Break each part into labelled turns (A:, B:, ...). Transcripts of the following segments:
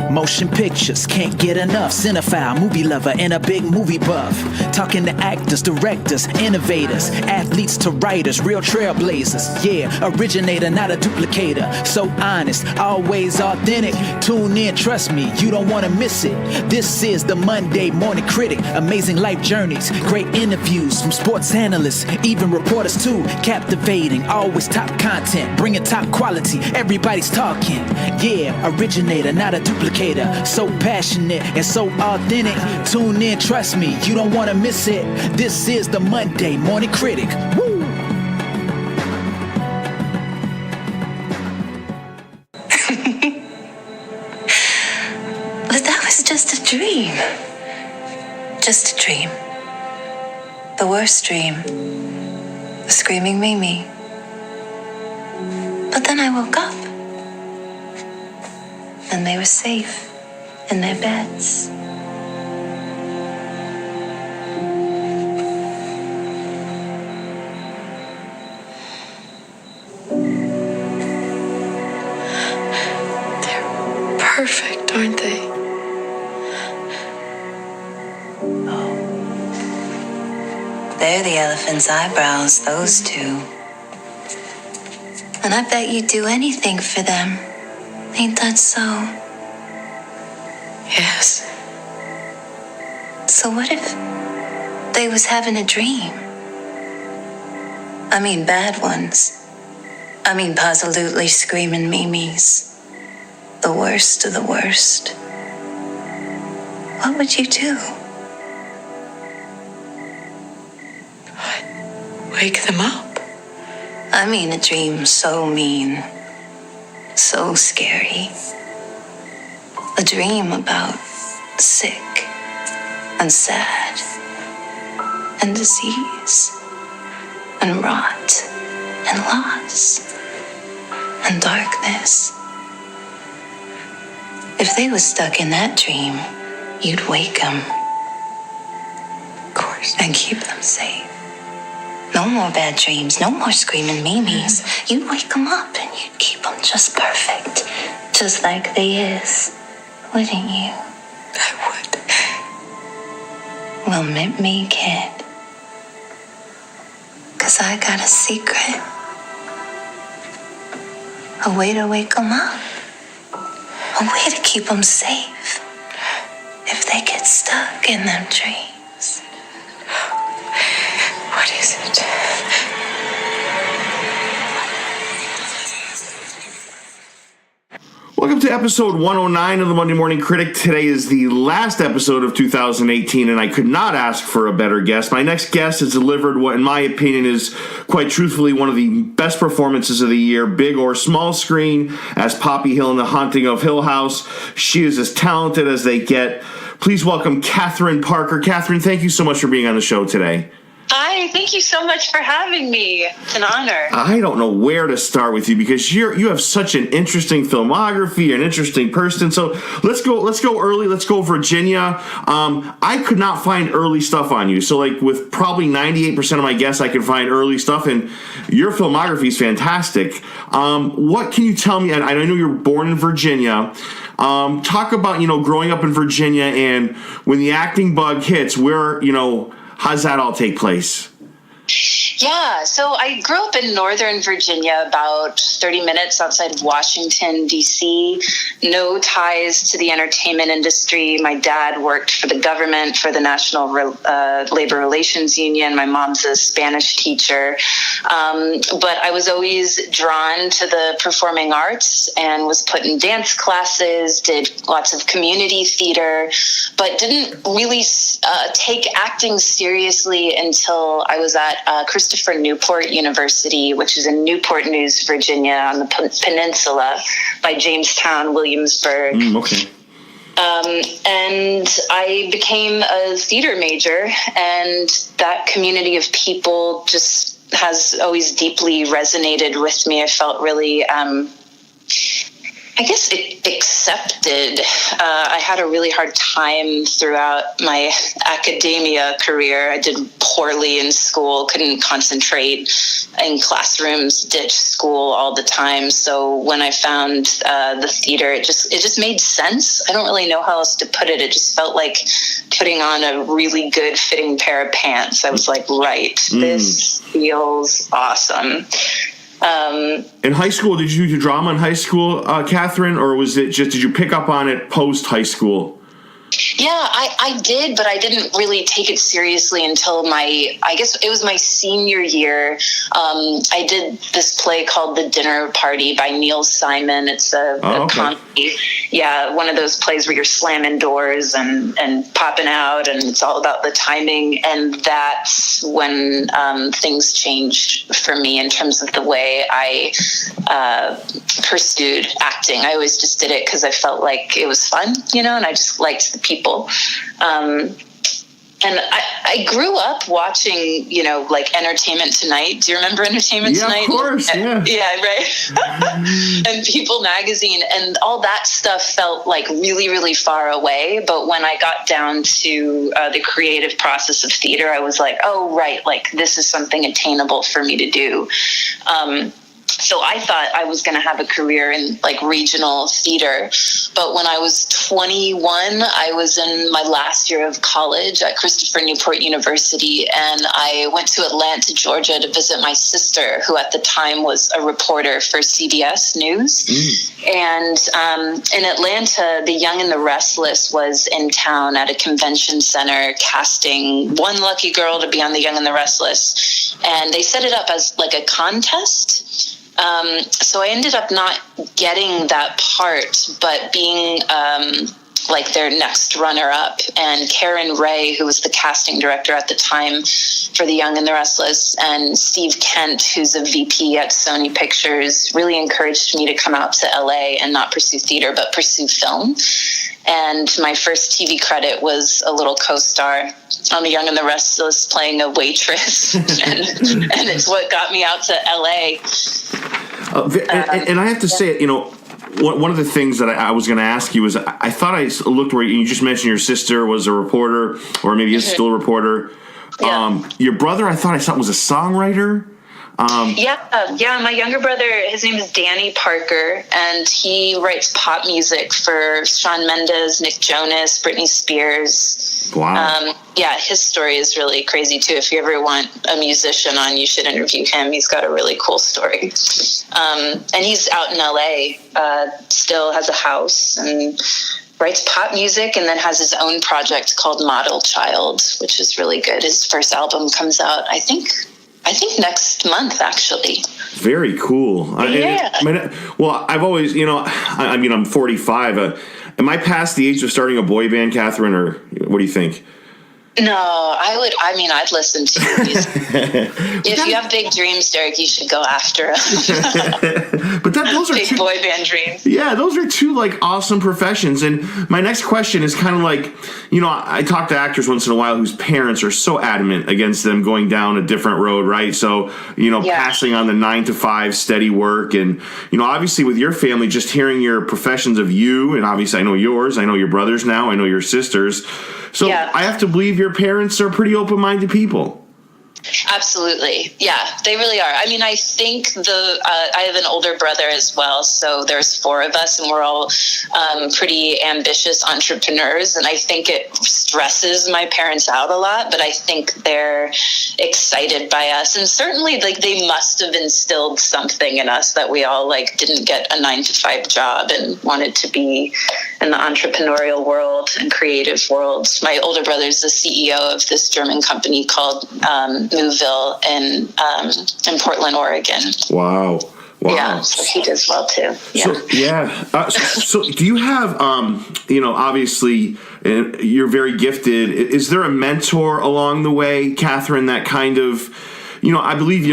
A: Motion pictures, can't get enough. Cinephile, movie lover, and a big movie buff. Talking to actors, directors, innovators, athletes to writers, real trailblazers. Yeah, originator, not a duplicator. So honest, always authentic. Tune in, trust me, you don't want to miss it. This is the Monday Morning Critic. Amazing life journeys, great interviews from sports analysts, even reporters too. Captivating, always top content, bringing top quality. Everybody's talking. Yeah, originator, not a duplicator. So passionate and so authentic. Tune in, trust me, you don't want to miss it. This is the Monday Morning Critic. Woo!
B: But that was just a dream. Just a dream. The worst dream. The screaming Mimi. But then I woke up. And they were safe in their beds. They're perfect, aren't they? Oh. They're the elephant's eyebrows, those two. And I bet you'd do anything for them. Ain't that so? Yes. So what if they was having a dream? I mean bad ones. I mean positively screaming Mimis. The worst of the worst. What would you do? I'd wake them up. I mean a dream so mean. So scary. A dream about sick and sad and disease and rot and loss and darkness. If they was stuck in that dream, you'd wake them. Of course. And keep them safe. No more bad dreams, no more screaming Mimis. You'd wake them up and you'd keep them just perfect. Just like they is. Wouldn't you? I would. Well, meet me, kid. 'Cause I got a secret. A way to wake them up. A way to keep them safe. If they get stuck in them dreams. What is it?
C: Welcome to episode 109 of the Monday Morning Critic. Today is the last episode of 2018, and I could not ask for a better guest. My next guest has delivered what, in my opinion, is quite truthfully one of the best performances of the year, big or small screen, as Poppy Hill in The Haunting of Hill House. She is as talented as they get. Please welcome Catherine Parker. Catherine, thank you so much for being on the show today.
D: Hi, thank you so much for having me. It's an honor.
C: I don't know where to start with you because you have such an interesting filmography, an interesting person. So let's go early. Let's go Virginia. I could not find early stuff on you. So like with probably 98% of my guests, I can find early stuff, and your filmography is fantastic. What can you tell me? And I know you were born in Virginia. Talk about growing up in Virginia and when the acting bug hits. Where how does that all take place?
D: Yeah, so I grew up in Northern Virginia, about 30 minutes outside of Washington, D.C. No ties to the entertainment industry. My dad worked for the government, for the National Labor Relations Union. My mom's a Spanish teacher. But I was always drawn to the performing arts and was put in dance classes, did lots of community theater, but didn't really take acting seriously until I was at Christopher Newport University, which is in Newport News, Virginia, on the peninsula by Jamestown, Williamsburg.
C: Okay.
D: And I became a theater major, and that community of people just has always deeply resonated with me. I felt really I guess accepted. I had a really hard time throughout my academia career. I did poorly in school, couldn't concentrate in classrooms, ditched school all the time. So when I found the theater, it just made sense. I don't really know how else to put it. It just felt like putting on a really good fitting pair of pants. I was like, right, this feels awesome.
C: In high school, did you do drama in high school, Catherine, or was it just, did you pick up on it post high school?
D: Yeah, I did, but I didn't really take it seriously until I guess it was my senior year. I did this play called The Dinner Party by Neil Simon. It's a comedy. Yeah, one of those plays where you're slamming doors and popping out, and it's all about the timing. And that's when things changed for me in terms of the way I pursued acting. I always just did it because I felt like it was fun, and I just liked the people. And I grew up watching, like Entertainment Tonight. Do you remember Entertainment Tonight?
C: Yeah, of course, yeah.
D: Yeah, right. And People Magazine and all that stuff felt like really, really far away. But when I got down to the creative process of theater, I was like, oh, right, like this is something attainable for me to do. So I thought I was going to have a career in like regional theater. But when I was 21, I was in my last year of college at Christopher Newport University. And I went to Atlanta, Georgia to visit my sister, who at the time was a reporter for CBS News. And in Atlanta, The Young and the Restless was in town at a convention center casting one lucky girl to be on The Young and the Restless. And they set it up as like a contest. So I ended up not getting that part, but being like their next runner-up. And Karen Ray, who was the casting director at the time for The Young and the Restless, and Steve Kent, who's a VP at Sony Pictures, really encouraged me to come out to LA and not pursue theater, but pursue film. And my first TV credit was a little co-star on The Young and the Restless playing a waitress. and it's what got me out to LA.
C: And I have to say, one of the things that I was going to ask you is I thought I looked where you just mentioned your sister was a reporter, or maybe is still a reporter. Yeah. Your brother, I thought was a songwriter.
D: My younger brother, his name is Danny Parker, and he writes pop music for Shawn Mendes, Nick Jonas, Britney Spears.
C: Wow.
D: His story is really crazy too. If you ever want a musician on, you should interview him. He's got a really cool story. And he's out in LA, still has a house and writes pop music, and then has his own project called Model Child, which is really good. His first album comes out, I think next month, actually.
C: Very cool.
D: Yeah.
C: I've always, I'm 45. Am I past the age of starting a boy band, Catherine, or what do you think?
D: No, I'd listen to your music. If you have big dreams, Derek, you should go after them.
C: But those are
D: big boy band dreams.
C: Yeah, those are two like awesome professions. And my next question is kind of like, I talk to actors once in a while whose parents are so adamant against them going down a different road, right? So, passing on the 9-to-5 steady work. And, obviously with your family, just hearing your professions of you, and obviously I know yours, I know your brothers now, I know your sisters. So I have to believe your parents are pretty open-minded people.
D: Absolutely. Yeah, they really are. I mean, I think I have an older brother as well. So there's 4 of us, and we're all pretty ambitious entrepreneurs. And I think it stresses my parents out a lot, but I think they're excited by us. And certainly they must have instilled something in us that we all didn't get a 9-to-5 job and wanted to be in the entrepreneurial world and creative world. My older brother's the CEO of this German company called Moville in Portland, Oregon.
C: Wow.
D: Yeah, so he does well too. Yeah.
C: So do you have, obviously you're very gifted. Is there a mentor along the way, Catherine, that kind of, I believe,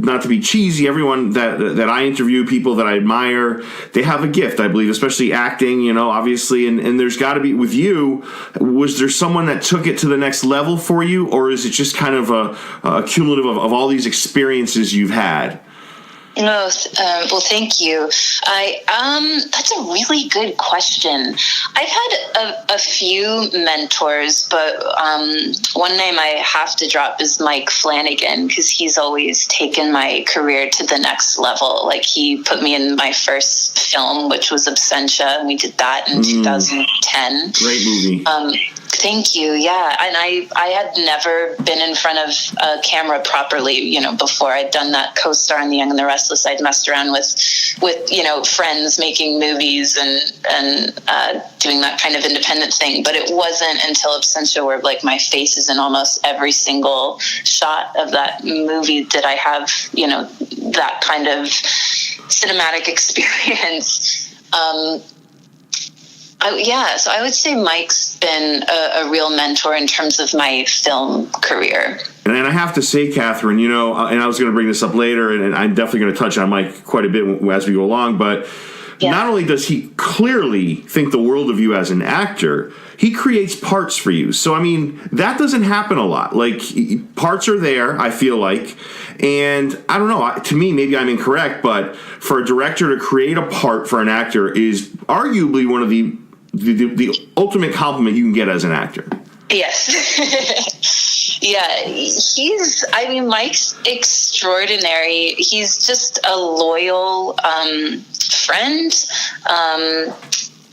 C: not to be cheesy, everyone that I interview, people that I admire, they have a gift, I believe, especially acting, obviously. And there's got to be, with you, was there someone that took it to the next level for you? Or is it just kind of a cumulative of all these experiences you've had?
D: No, well, thank you. That's a really good question. I've had a few mentors, but one name I have to drop is Mike Flanagan, because he's always taken my career to the next level. Like, he put me in my first film, which was Absentia, and we did that in 2010.
C: Great movie.
D: Thank you. Yeah. And I had never been in front of a camera properly, before. I'd done that co-star in The Young and the Restless. I'd messed around with friends making movies and doing that kind of independent thing. But it wasn't until Absentia, where like my face is in almost every single shot of that movie, that I have, that kind of cinematic experience. So I would say Mike's been a real mentor in terms of my film career.
C: And I have to say, Catherine, and I was going to bring this up later, and I'm definitely going to touch on Mike quite a bit as we go along, but not only does he clearly think the world of you as an actor, he creates parts for you. So, I mean, that doesn't happen a lot. Like, parts are there, I feel like. And I don't know, to me, maybe I'm incorrect, but for a director to create a part for an actor is arguably one of the ultimate compliment you can get as an actor.
D: Yes. Yeah, Mike's extraordinary. He's just a loyal friend.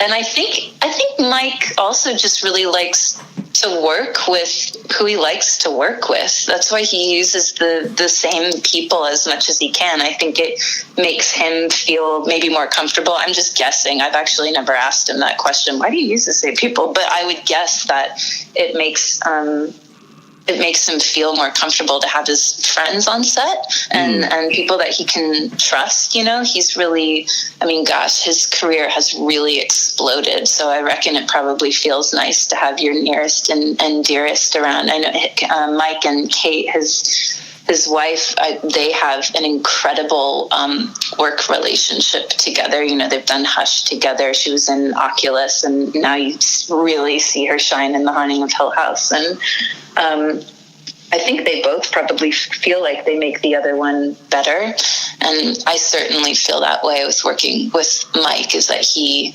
D: And I think Mike also just really likes to work with who he likes to work with. That's why he uses the same people as much as he can. I think it makes him feel maybe more comfortable. I'm just guessing. I've actually never asked him that question. Why do you use the same people? But I would guess that it makes him feel more comfortable to have his friends on set and people that he can trust. He's really, his career has really exploded. So I reckon it probably feels nice to have your nearest and dearest around. I know Mike and Kate, his wife, they have an incredible work relationship together. They've done Hush together. She was in Oculus, and now you really see her shine in The Haunting of Hill House. And I think they both probably feel like they make the other one better. And I certainly feel that way with working with Mike, is that he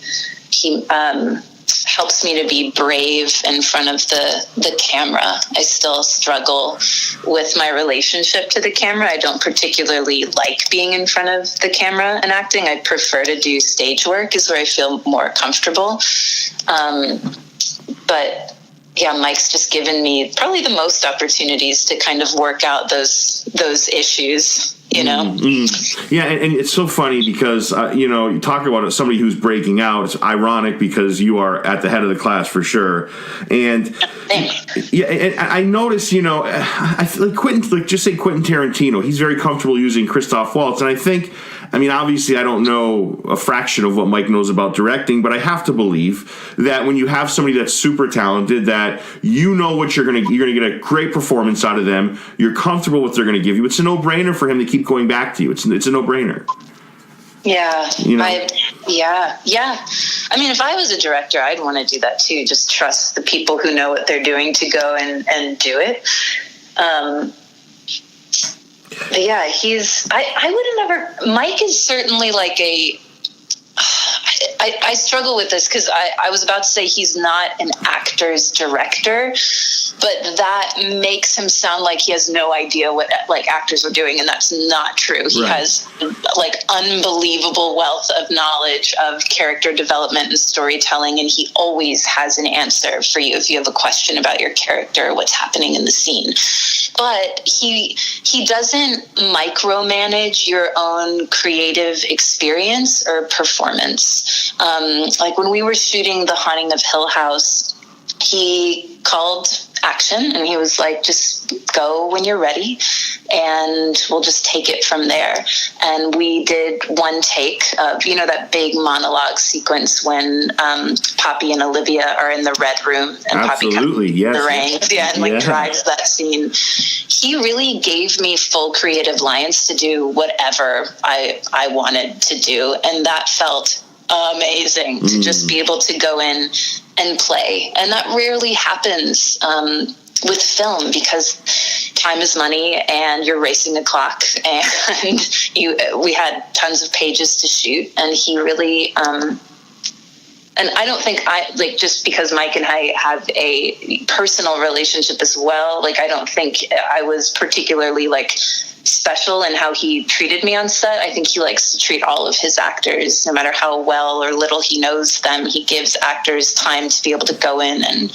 D: helps me to be brave in front of the camera. I still struggle with my relationship to the camera. I don't particularly like being in front of the camera and acting. I prefer to do stage work, is where I feel more comfortable. But yeah, Mike's just given me probably the most opportunities to kind of work out those issues. Yeah,
C: and it's so funny because, you talk about somebody who's breaking out. It's ironic because you are at the head of the class for sure. And and I notice, I feel like Quentin Tarantino, he's very comfortable using Christoph Waltz. And I think, obviously I don't know a fraction of what Mike knows about directing, but I have to believe that when you have somebody that's super talented, that what you're going to get a great performance out of them. You're comfortable with what they're going to give you. It's a no-brainer for him to keep going back to you. It's a no-brainer.
D: Yeah. If I was a director, I'd want to do that too. Just trust the people who know what they're doing to go and do it. But yeah, Mike is certainly like I struggle with this because I was about to say he's not an actor's director, but that makes him sound like he has no idea what actors are doing, and that's not true. He has unbelievable wealth of knowledge of character development and storytelling, and he always has an answer for you if you have a question about your character or what's happening in the scene. But he doesn't micromanage your own creative experience or performance. Like when we were shooting The Haunting of Hill House, he called action and he was like, just go when you're ready and we'll just take it from there. And we did one take of, that big monologue sequence when Poppy and Olivia are in the red room and
C: Absolutely,
D: Poppy comes
C: yes.
D: the reins and drives that scene. He really gave me full creative lines to do whatever I wanted to do, and that felt amazing to just be able to go in and play. And that rarely happens with film because time is money and you're racing the clock, and we had tons of pages to shoot, and he really, and I don't think just because Mike and I have a personal relationship as well, like, I don't think I was particularly like special in how he treated me on set. I think he likes to treat all of his actors, no matter how well or little he knows them. He gives actors time to be able to go in and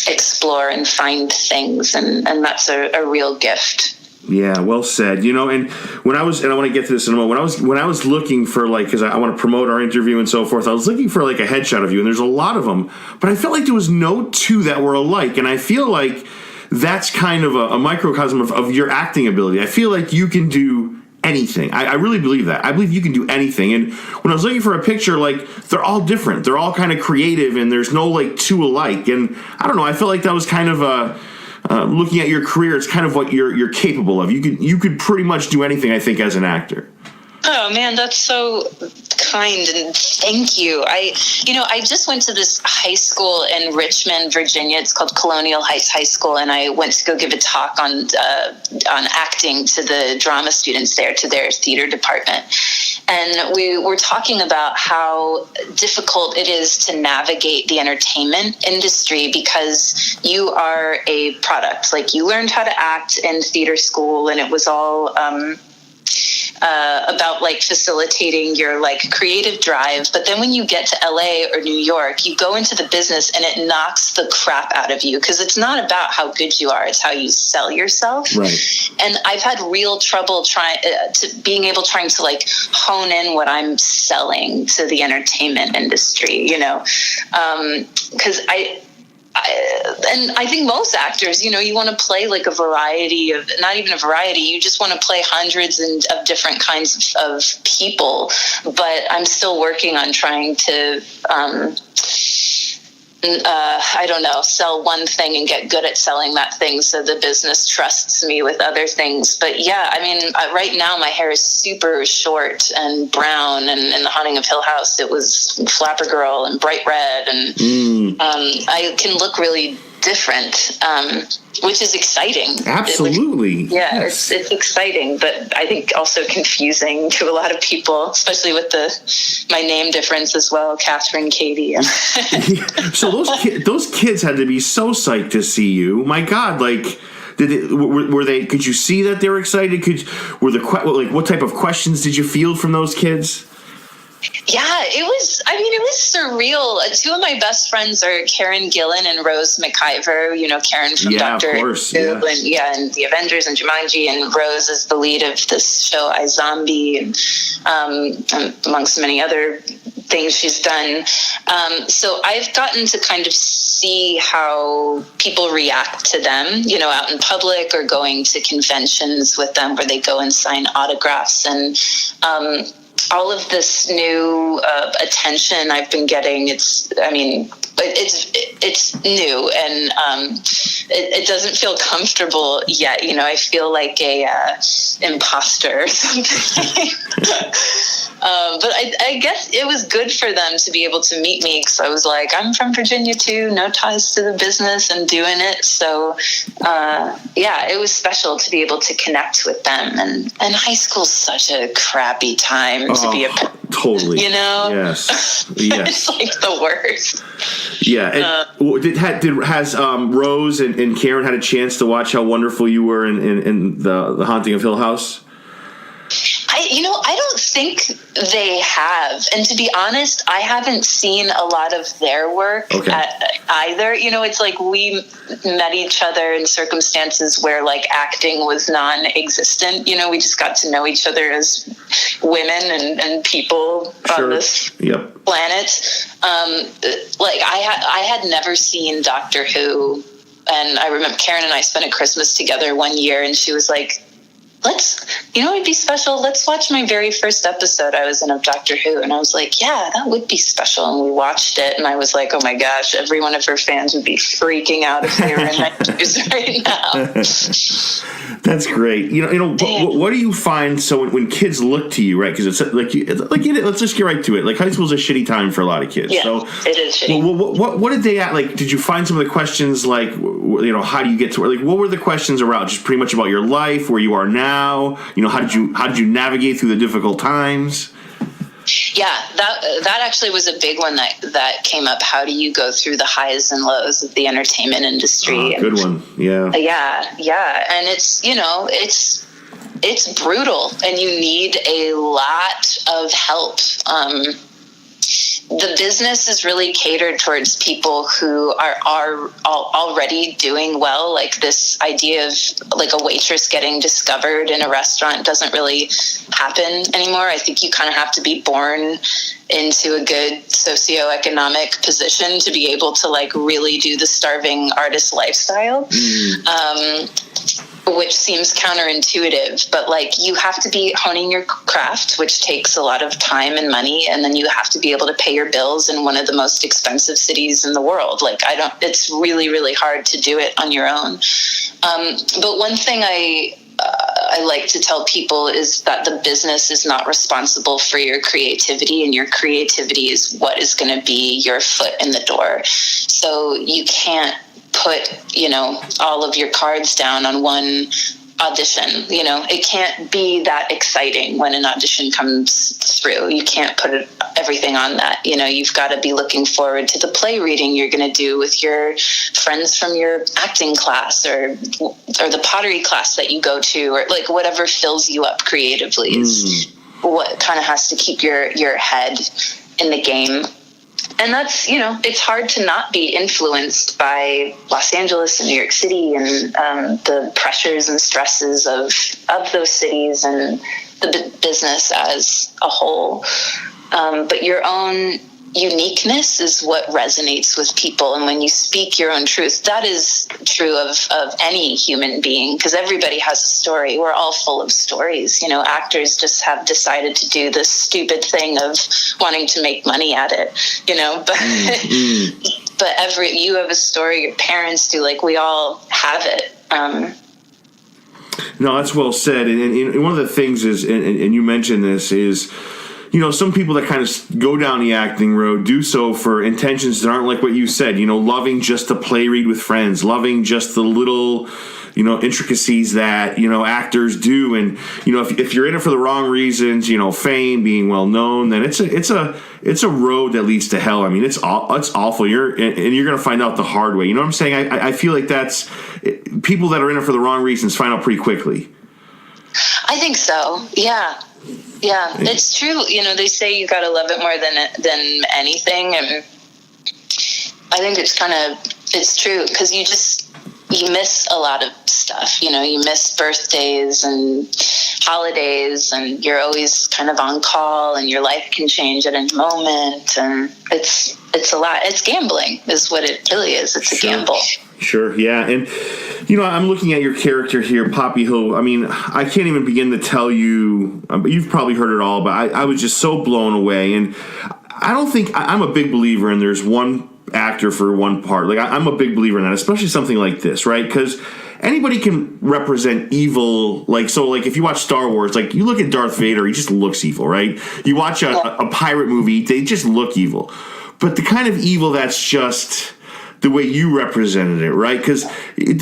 D: explore and find things, and that's a real gift.
C: Yeah, well said. You know, and when I was, and I want to get to this in a moment, when I was looking for, like, because I want to promote our interview and so forth, I was looking for like a headshot of you, and there's a lot of them, but I felt like there was no two that were alike, and I feel like that's kind of a microcosm of your acting ability. I feel like you can do anything. I really believe that. I believe you can do anything. And when I was looking for a picture, like, they're all different. They're all kind of creative, and there's no like two alike. And I don't know. I felt like that was kind of looking at your career. It's kind of what you're capable of. You could pretty much do anything, I think, as an actor.
D: Oh man, that's so kind, and thank you. I just went to this high school in Richmond, Virginia. It's called Colonial Heights High School, and I went to go give a talk on acting to the drama students there, to their theater department. And we were talking about how difficult it is to navigate the entertainment industry, because you are a product. Like, you learned how to act in theater school, and it was all about like facilitating your like creative drive. But then when you get to LA or New York, you go into the business and it knocks the crap out of you, because it's not about how good you are, it's how you sell yourself.
C: Right. And
D: I've had real trouble trying to like hone in what I'm selling to the entertainment industry, because I think most actors, you want to play like a variety of, not even a variety, you just want to play hundreds of different kinds of people. But I'm still working on trying to, sell one thing and get good at selling that thing, so the business trusts me with other things. But yeah, I mean, right now my hair is super short and brown, and in The Haunting of Hill House it was Flapper Girl and bright red, and I can look really different, which is exciting.
C: Absolutely.
D: Yes. It's exciting, but I think also confusing to a lot of people, especially with my name difference as well, Catherine, Katie.
C: So those kids had to be so psyched to see you. My God, like, were they? Could you see that they were excited? What type of questions did you field from those kids?
D: Yeah, it was surreal. Two of my best friends are Karen Gillan and Rose McIver, Karen from Dr. Who, and The Avengers and Jumanji, and Rose is the lead of this show, iZombie, and amongst many other things she's done. So I've gotten to kind of see how people react to them, out in public or going to conventions with them where they go and sign autographs, and all of this new attention I've been getting. It's new, and it doesn't feel comfortable yet. I feel like a imposter or something. But I guess it was good for them to be able to meet me, because I was like, I'm from Virginia too, no ties to the business, and doing it. So it was special to be able to connect with them. And high school's such a crappy time to be a
C: totally. Yes.
D: It's like the worst.
C: Yeah. Has Rose and Karen had a chance to watch how wonderful you were in the Haunting of Hill House?
D: I don't think they have. And to be honest, I haven't seen a lot of their work either. It's like we met each other in circumstances where like acting was non-existent. We just got to know each other as women and people on this planet. I had never seen Doctor Who. And I remember Karen and I spent a Christmas together one year, and she was like, it'd be special. Let's watch my very first episode I was in of Doctor Who. And I was like, yeah, that would be special. And we watched it, and I was like, oh my gosh, every one of her fans would be freaking out if they were in my shoes right now.
C: That's great. What do you find? So when kids look to you, right? Because it's let's just get right to it. Like, high school's a shitty time for a lot of kids.
D: Yeah,
C: so
D: it is shitty.
C: What did they like? Did you find some of the questions like, how do you get to where? Like, what were the questions around? Just pretty much about your life, where you are now. How did you navigate through the difficult times?
D: Yeah, that actually was a big one that came up. How do you go through the highs and lows of the entertainment industry?
C: Good one. Yeah.
D: Yeah. And it's brutal, and you need a lot of help. The business is really catered towards people who are already doing well. Like, this idea of like a waitress getting discovered in a restaurant doesn't really happen anymore. I think you kind of have to be born into a good socioeconomic position to be able to like really do the starving artist lifestyle. Which seems counterintuitive, but like, you have to be honing your craft, which takes a lot of time and money. And then you have to be able to pay your bills in one of the most expensive cities in the world. Like, it's really, really hard to do it on your own. But one thing I like to tell people is that the business is not responsible for your creativity, and your creativity is what is going to be your foot in the door. So you can't put, all of your cards down on one audition. It can't be that exciting when an audition comes through. You can't put everything on that. You've got to be looking forward to the play reading you're going to do with your friends from your acting class or the pottery class that you go to, or like whatever fills you up creatively is what kind of has to keep your head in the game. And that's, it's hard to not be influenced by Los Angeles and New York City and the pressures and stresses of those cities and the business as a whole. But your own uniqueness is what resonates with people. And when you speak your own truth, that is true of any human being, because everybody has a story. We're all full of stories. Actors just have decided to do this stupid thing of wanting to make money at it, but you have a story, your parents do, like, we all have it.
C: No, that's well said. And one of the things is, and you mentioned this, is, some people that kind of go down the acting road do so for intentions that aren't like what you said, loving just to play read with friends, loving just the little, intricacies that, actors do. And, if you're in it for the wrong reasons, fame, being well known, then it's a road that leads to hell. I mean, it's awful. You're going to find out the hard way. You know what I'm saying? I feel like that's people that are in it for the wrong reasons find out pretty quickly.
D: I think so. Yeah. Yeah, it's true. They say you got to love it more than anything. And I think it's true, because you miss a lot of stuff. You miss birthdays and holidays, and you're always kind of on call, and your life can change at any moment. And it's a lot. It's gambling is what it really is. It's a gamble.
C: Sure, yeah. And, I'm looking at your character here, Poppy Hill. I mean, I can't even begin to tell you, you've probably heard it all, but I was just so blown away. And I don't think, I'm a big believer in there's one actor for one part. Like, I'm a big believer in that, especially something like this, right? Because anybody can represent evil. Like, so, like, if you watch Star Wars, like, you look at Darth Vader, he just looks evil, right? You watch a pirate movie, they just look evil. But the kind of evil that's just the way you represented it, right? Because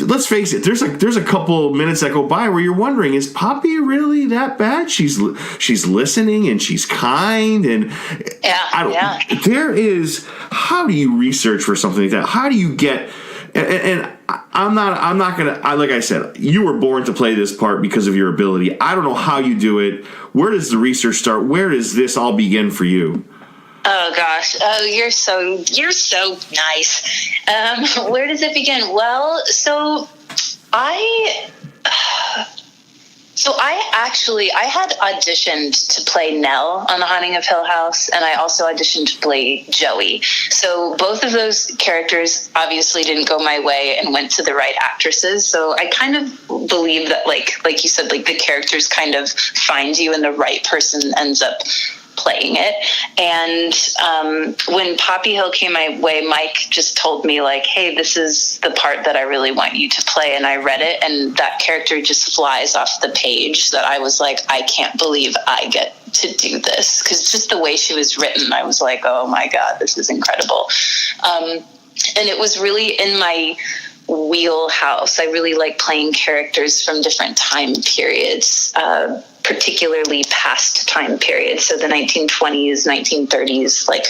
C: let's face it, there's a couple minutes that go by where you're wondering, is Poppy really that bad? She's listening and she's kind, and there is. How do you research for something like that? How do you get? And I'm not gonna. Like I said, you were born to play this part because of your ability. I don't know how you do it. Where does the research start? Where does this all begin for you?
D: Oh gosh! Oh, you're so nice. Where does it begin? Well, so So I had auditioned to play Nell on The Haunting of Hill House, and I also auditioned to play Joey. So both of those characters obviously didn't go my way and went to the right actresses. So I kind of believe that, like you said, like the characters kind of find you and the right person ends up playing it. And when Poppy Hill came my way, Mike just told me, like, hey, this is the part that I really want you to play. And I read it, and that character just flies off the page, that I was like, I can't believe I get to do this. Because just the way she was written, I was like, oh my God, this is incredible. And it was really in my wheelhouse. I really like playing characters from different time periods, particularly past time periods. So the 1920s, 1930s, like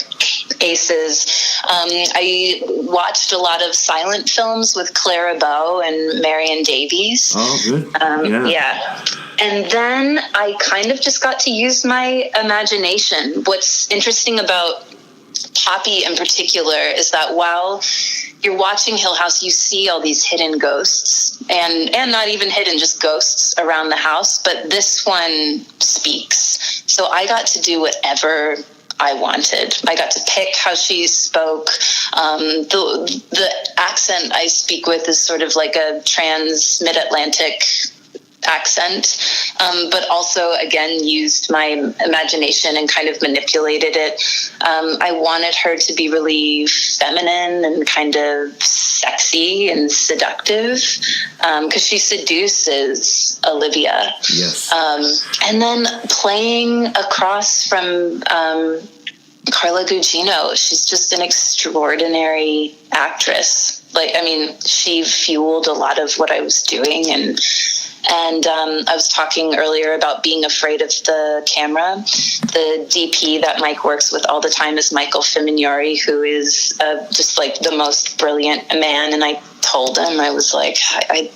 D: aces. I watched a lot of silent films with Clara Bow and Marion Davies.
C: Oh, good.
D: Yeah. And then I kind of just got to use my imagination. What's interesting about Poppy in particular is that while you're watching Hill House, you see all these hidden ghosts, and not even hidden, just ghosts around the house. But this one speaks. So I got to do whatever I wanted. I got to pick how she spoke. The accent I speak with is sort of like a trans mid-Atlantic accent, but also again used my imagination and kind of manipulated it. I wanted her to be really feminine and kind of sexy and seductive, because she seduces Olivia.
C: Yes.
D: And then playing across from Carla Gugino, she's just an extraordinary actress. Like, I mean, she fueled a lot of what I was doing, and I was talking earlier about being afraid of the camera. The DP that Mike works with all the time is Michael Fimignori, who is just like the most brilliant man. And I told him, I was like, I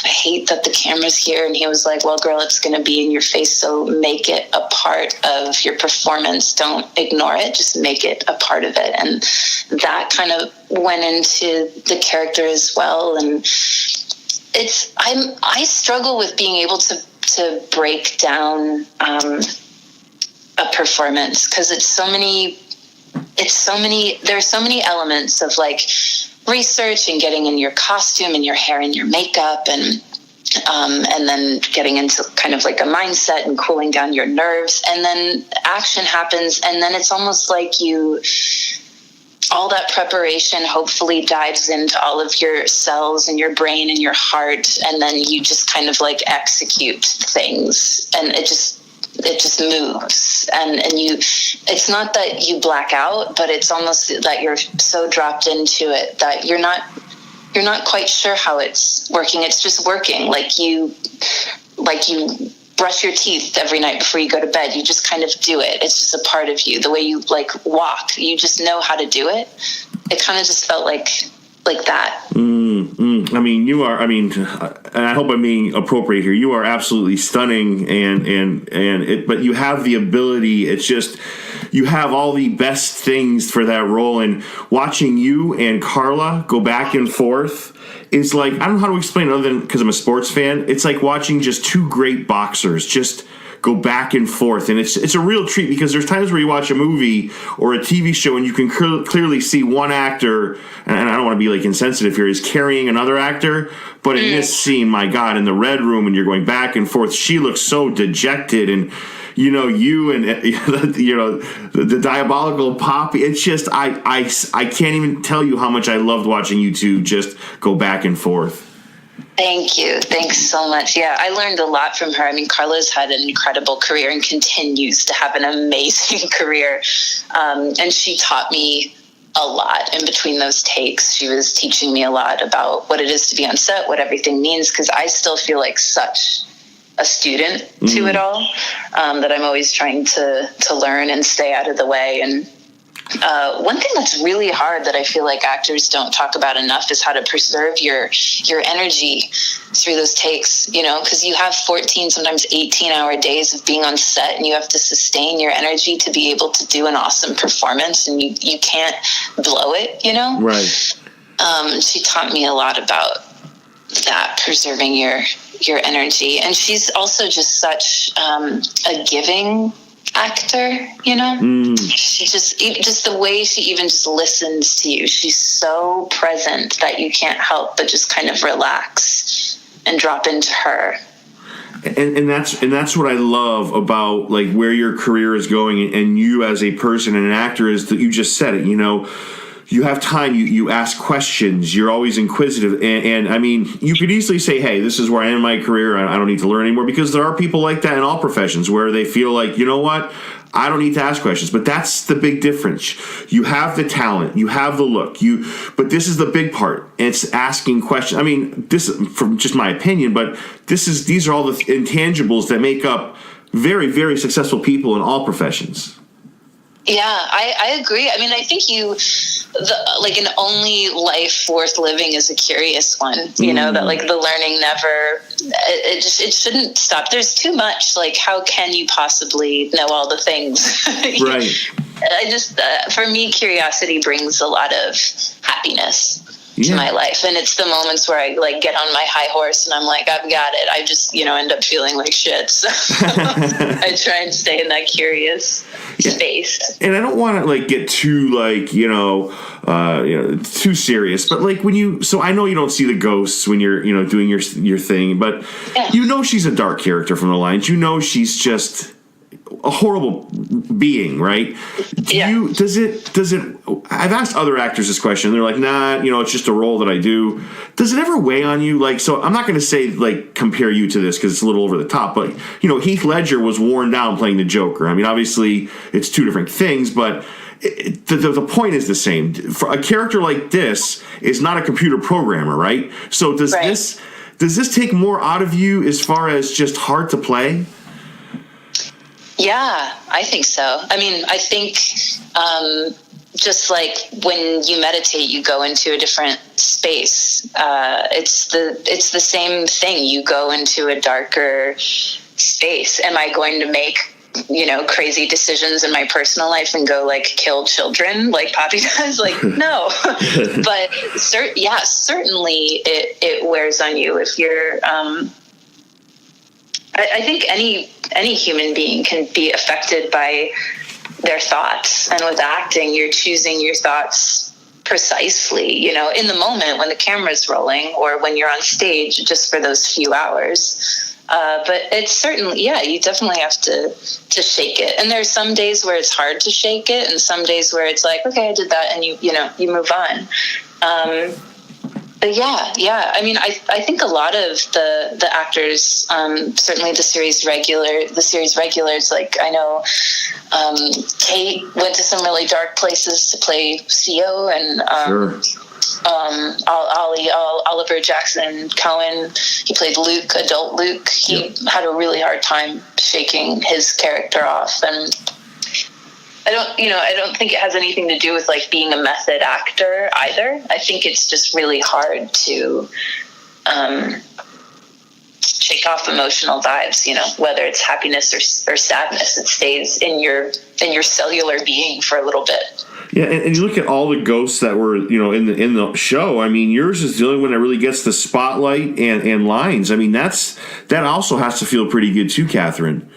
D: hate that the camera's here. And he was like, well, girl, it's going to be in your face, so make it a part of your performance. Don't ignore it. Just make it a part of it. And that kind of went into the character as well. And I struggle with being able to break down a performance, because there's so many elements of like research and getting in your costume and your hair and your makeup, and then getting into kind of like a mindset and cooling down your nerves, and then action happens, and then it's almost like all that preparation hopefully dives into all of your cells and your brain and your heart, and then you just kind of like execute things, and it just moves, and it's not that you black out, but it's almost that you're so dropped into it that you're not quite sure how it's working. It's just working. Like you brush your teeth every night before you go to bed. You just kind of do it. It's just a part of you. The way you like walk, you just know how to do it. It kind of just felt like that.
C: I mean, you are. I mean, and I hope I'm being appropriate here. You are absolutely stunning, but you have the ability. It's just you have all the best things for that role. And watching you and Carla go back and forth is like, I don't know how to explain it other than because I'm a sports fan. It's like watching just two great boxers just go back and forth, and it's a real treat, because there's times where you watch a movie or a TV show and you can clearly see one actor, and I don't want to be like insensitive here, is carrying another actor, but in this scene, my God, in the red room, and you're going back and forth, she looks so dejected, and you and the diabolical Poppy. It's just I can't even tell you how much I loved watching you two just go back and forth.
D: Thank you. Thanks so much. Yeah, I learned a lot from her. I mean, Carla's had an incredible career and continues to have an amazing career. And she taught me a lot in between those takes. She was teaching me a lot about what it is to be on set, what everything means, because I still feel like such a student to it all, that I'm always trying to learn and stay out of the way. And one thing that's really hard that I feel like actors don't talk about enough is how to preserve your energy through those takes, because you have 14, sometimes 18-hour days of being on set, and you have to sustain your energy to be able to do an awesome performance, and you can't blow it,
C: Right.
D: She taught me a lot about that, preserving your your energy. And she's also just such a giving actor, you know. She just the way she even just listens to you, she's so present that you can't help but just kind of relax and drop into her.
C: And that's what I love about like where your career is going, and you as a person and an actor, is that you just said it, you know. You have time, you ask questions, you're always inquisitive. And I mean, you could easily say, hey, this is where I am in my career, I don't need to learn anymore, because there are people like that in all professions where they feel like, you know what, I don't need to ask questions. But that's the big difference. You have the talent, you have the look, but this is the big part. It's asking questions. I mean, this is from just my opinion, but these are all the intangibles that make up very, very successful people in all professions.
D: Yeah, I agree. I mean, I think like an only life worth living is a curious one, you know, that like the learning never, it shouldn't stop. There's too much, like, how can you possibly know all the things?
C: Right.
D: For me, curiosity brings a lot of happiness to my life. And it's the moments where I like get on my high horse and I'm like, I've got it. I just, end up feeling like shit. So I try and stay in that curious space. And
C: I don't want to like get too like, too serious, but like so I know you don't see the ghosts when you're, doing your thing, but she's a dark character from the lines. She's just a horrible being, right? Does it I've asked other actors this question. They're like, nah, it's just a role that I do. Does it ever weigh on you? Like, so I'm not going to say like compare you to this because it's a little over the top, but Heath Ledger was worn down playing the Joker. I mean, obviously it's two different things, but the point is the same. For a character like this is not a computer programmer, right? So does this take more out of you as far as just hard to play?
D: Yeah, I think so. I mean, I think just like when you meditate, you go into a different space. It's the same thing. You go into a darker space. Am I going to make crazy decisions in my personal life and go like kill children like Poppy does? Like, no. But certainly it wears on you if you're. I think any human being can be affected by their thoughts, and with acting, you're choosing your thoughts precisely, in the moment when the camera's rolling or when you're on stage just for those few hours. But it's certainly, you definitely have to shake it. And there's some days where it's hard to shake it, and some days where it's like, okay, I did that, and you move on. But I mean, I think a lot of the actors, certainly the series regulars, like I know Kate went to some really dark places to play CO, and Oliver Jackson Cohen, he played Luke, adult Luke. He had a really hard time shaking his character off, and I don't think it has anything to do with like being a method actor either. I think it's just really hard to shake off emotional vibes, whether it's happiness or sadness. It stays in your cellular being for a little bit.
C: Yeah, and you look at all the ghosts that were, in the show. I mean, yours is the only one that really gets the spotlight and lines. I mean, that also has to feel pretty good too, Catherine.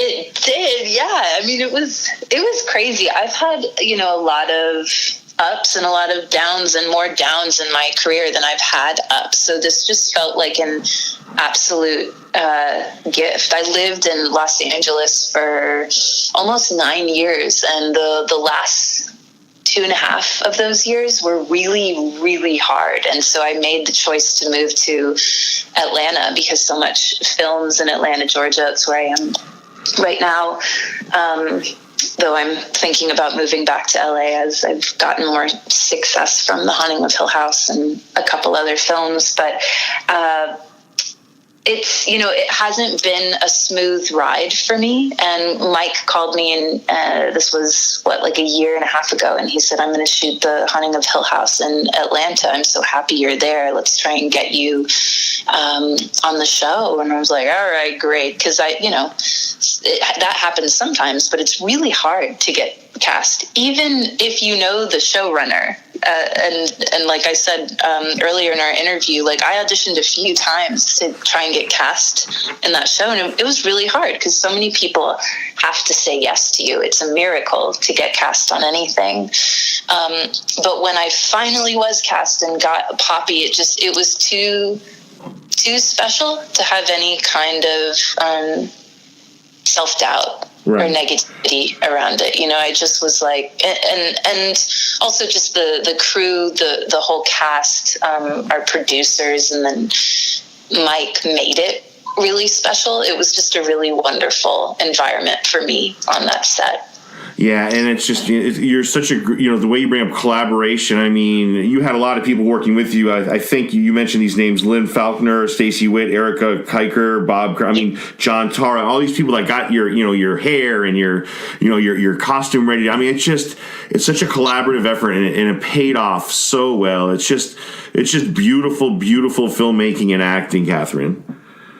D: It did, yeah. I mean, it was crazy. I've had, a lot of ups and a lot of downs, and more downs in my career than I've had ups. So this just felt like an absolute gift. I lived in Los Angeles for almost 9 years, and the last 2.5 of those years were really, really hard. And so I made the choice to move to Atlanta because so much films in Atlanta, Georgia. That's where I am right now, though I'm thinking about moving back to LA as I've gotten more success from The Haunting of Hill House and a couple other films. But it's, it hasn't been a smooth ride for me. And Mike called me, and this was like 1.5 years ago. And he said, I'm going to shoot The Haunting of Hill House in Atlanta. I'm so happy you're there. Let's try and get you on the show. And I was like, all right, great. Cause that happens sometimes, but it's really hard to get cast, even if you know the showrunner. And like I said earlier in our interview, like I auditioned a few times to try and get cast in that show, and it was really hard because so many people have to say yes to you. It's a miracle to get cast on anything. But when I finally was cast and got Poppy, it was too special to have any kind of self-doubt. Right. Or negativity around it. I just was like, and also just the crew, the whole cast, our producers, and then Mike made it really special. It was just a really wonderful environment for me on that set.
C: Yeah, and it's just, you're such a, the way you bring up collaboration. I mean, you had a lot of people working with you. I think you mentioned these names: Lynn Faulkner, Stacey Witt, Erica Kiker, John Tara, all these people that got your hair and your costume ready. I mean, it's such a collaborative effort, and it paid off so well. It's just beautiful, beautiful filmmaking and acting, Catherine.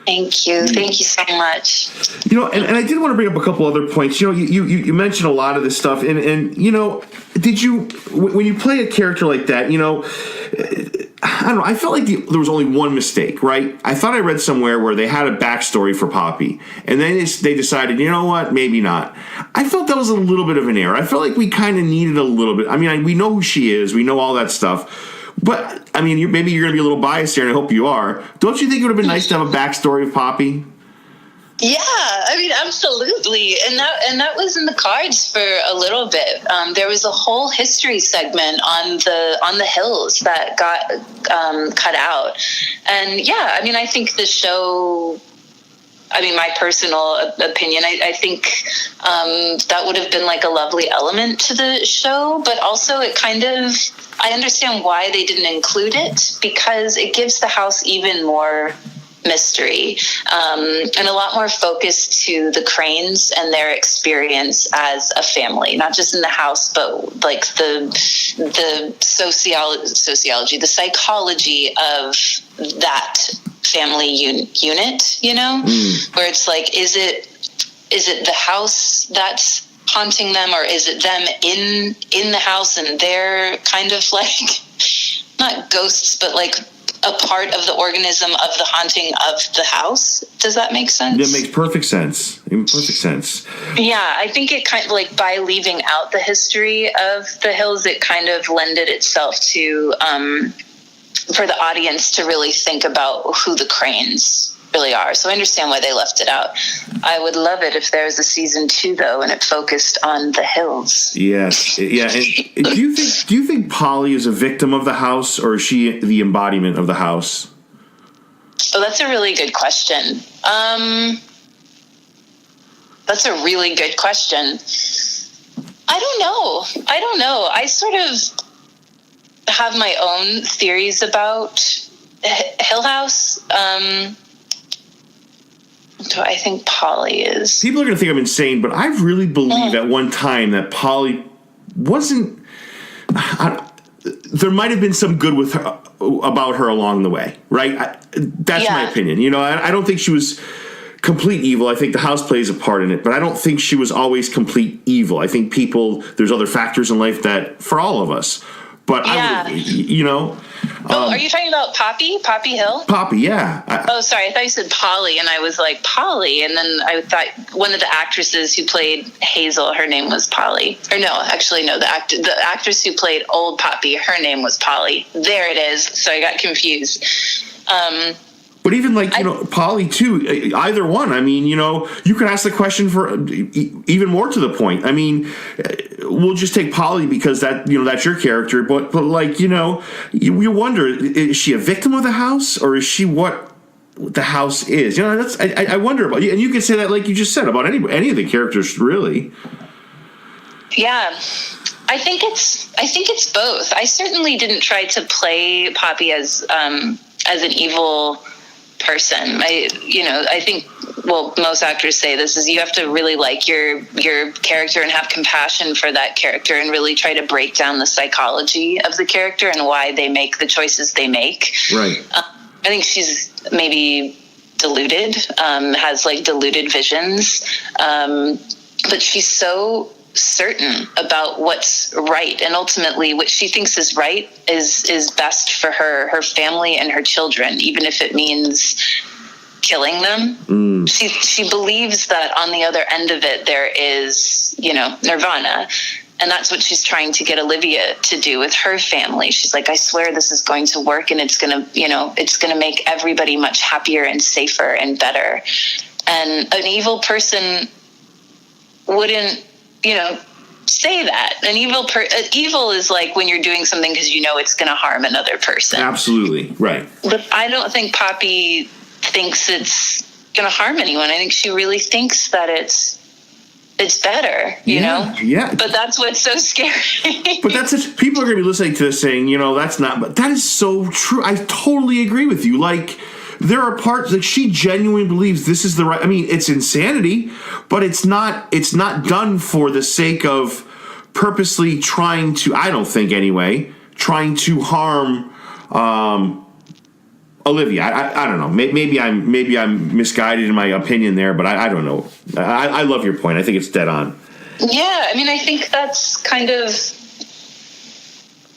D: Thank you. Thank you so much.
C: And I did want to bring up a couple other points. You mentioned a lot of this stuff, and did you, when you play a character like that, I don't know, I felt like there was only one mistake, right? I thought I read somewhere where they had a backstory for Poppy, and then they decided, you know what, maybe not. I felt that was a little bit of an error. I felt like we kind of needed a little bit. I mean, we know who she is. We know all that stuff. But, I mean, maybe you're going to be a little biased here, and I hope you are. Don't you think it would have been nice to have a backstory of Poppy?
D: Yeah, I mean, absolutely. And that was in the cards for a little bit. There was a whole history segment on the hills that got cut out. And, yeah, I mean, I think the show... I mean, my personal opinion, I think that would have been like a lovely element to the show, but also it kind of, I understand why they didn't include it, because it gives the house even more mystery and a lot more focus to the Cranes and their experience as a family, not just in the house, but like the sociology, the psychology of that family unit, where it's like, is it the house that's haunting them, or is it them in the house and they're kind of like not ghosts, but like a part of the organism of the haunting of the house? Does that make sense?
C: That makes perfect sense.
D: Yeah, I think it kind of like, by leaving out the history of the hills, it kind of lended itself to for the audience to really think about who the Cranes really are. So I understand why they left it out. I would love it if there was a season 2, though, and it focused on the hills.
C: Yes. Yeah. And do you think Polly is a victim of the house, or is she the embodiment of the house?
D: Oh, that's a really good question. That's a really good question. I don't know. I sort of have my own theories about Hill House. So I think Polly is.
C: People are going to think I'm insane, but I really believe at one time that Polly wasn't. There might have been some good with her, about her along the way, right? That's my opinion. I don't think she was complete evil. I think the house plays a part in it, but I don't think she was always complete evil. I think there's other factors in life that, for all of us. But
D: yeah.
C: are you talking
D: about Poppy Hill?
C: Poppy, yeah.
D: Sorry, I thought you said Polly, and I was like, Polly, and then I thought one of the actresses who played Hazel, her name was Polly. Or no, actually, no, the actress who played old Poppy, her name was Polly. There it is. So I got confused.
C: But even Polly too, either one. I mean, you could ask the question for even more to the point. I mean, we'll just take Polly because that's your character. But you wonder, is she a victim of the house, or is she what the house is? I wonder about you, and you can say that like you just said about any of the characters, really.
D: Yeah. I think it's both. I certainly didn't try to play Poppy as an evil person. I think, well, most actors say this, is you have to really like your character and have compassion for that character and really try to break down the psychology of the character and why they make the choices they make.
C: Right.
D: I think she's maybe deluded, has like deluded visions, but she's so certain about what's right, and ultimately what she thinks is right is best for her family and her children, even if it means killing them. She believes that on the other end of it there is, nirvana. And that's what she's trying to get Olivia to do with her family. She's like, I swear this is going to work, and it's going to make everybody much happier and safer and better. And an evil person wouldn't, say that. Evil is like when you're doing something because it's going to harm another person.
C: Absolutely. Right.
D: But I don't think Poppy thinks it's going to harm anyone. I think she really thinks that it's better, you know?
C: Yeah.
D: But that's what's so scary.
C: But people are going to be listening to this saying, that's not, but that is so true. I totally agree with you. Like, there are parts, like, she genuinely believes this is the right, it's insanity, but it's not done for the sake of purposely trying to, I don't think anyway, trying to harm, Olivia. I don't know. Maybe I'm misguided in my opinion there, but I don't know. I love your point. I think it's dead on.
D: Yeah, I think that's